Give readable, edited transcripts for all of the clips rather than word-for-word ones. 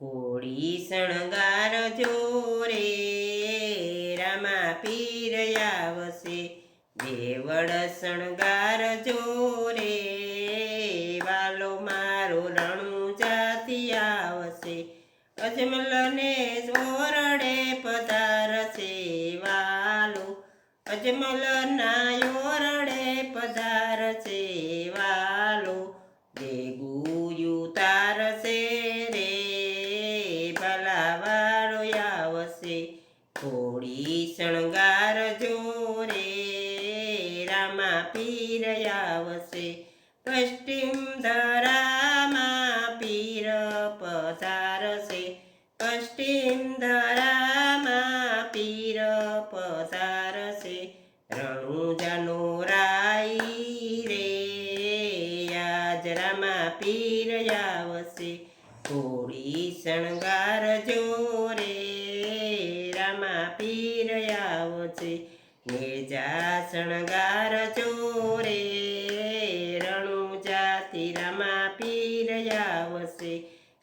કોળી શણગારજો રે રામા પીર આવશે, દેવળ શણગારજો રે વાલો મારો રણુજાથી આવશે, અજમલ ને ઓરડે પધારશે વાલો, અજમલ ના ઓરડે પધારશે વાલો, દેગુયું તારશે રે ભલાવાળો આવશે, કોળી શણગારજો રે રામા પીર આવશે, પશ્ચિમ ધરામાં પીર પધારશે, પશ્ચિમ ધરામાં પીર પધારશે, રણુજાનો રાઈ રે આજ રામા પીર આવશે, કોળી શણગારજો રે રામા પીર આવશે, નેજા શણગારજો રે રણુજાથી રામા પીર આવશે,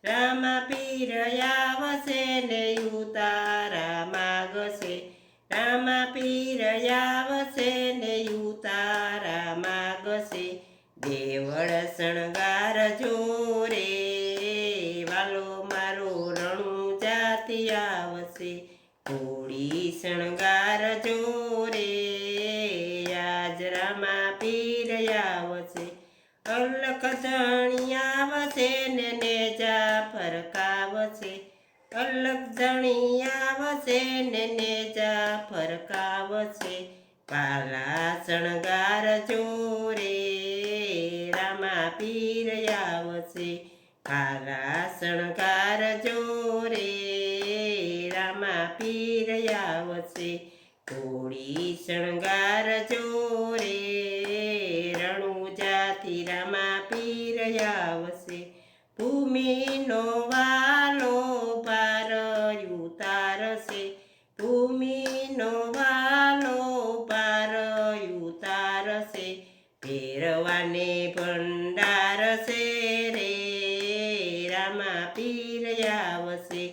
રામા પીર આવશે ને ઉતારા માગશે, રામા પીર આવશે ને ઉતારા માગશે, દેવળ શણગારજો રે વાલો મારો રણુજાથી આવશે, કોળી શણગારજો રે આજ રામા પીર આવશે, અલખ જણી આવશે ને નેજા ફરકાવશે, અલખ જણી આવશે ને નેજા ફરકાવશે, પાલા શણગારજો રે રામા પીર આવશે, પાલા શણગારજો રે રામા પીર આવશે, કોળી શણગારજો રે રણુજાથી રામા પીર આવશે, ભૂમિનો વાલો પાર ઉતારશે, ભૂમિનો વાલો પાર ઉતારશે, ફેરવાને ભંડારશે રે રામા પીર આવશે,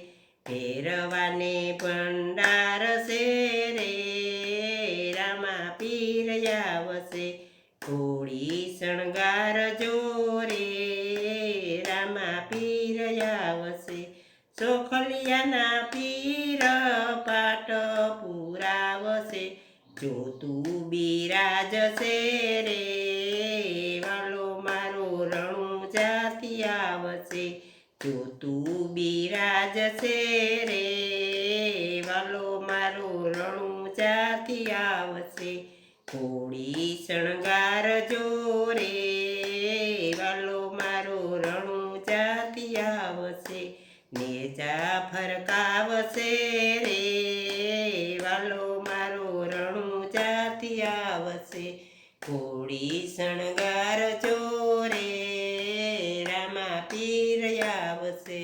ફેરવાને ભંડારશે રે રામા પીર આવશે, કોળી શણગારજો રે રામા પીર આવશે, સોખલિયાના પીર પાટ પુરાવશે, જોતું બિરાજશે રે વાલો મારો રણુજાથી આવશે, જોતું બિરાજશે રે વાલો મારો રણુજાથી આવશે, કોળી શણગારજો રે વાલો મારો રણુજાથી આવશે, નેજા ફરકાવશે રે વાલો મારો રણુજાથી આવશે, કોળી શણગારજો રે રામા પીર આવશે.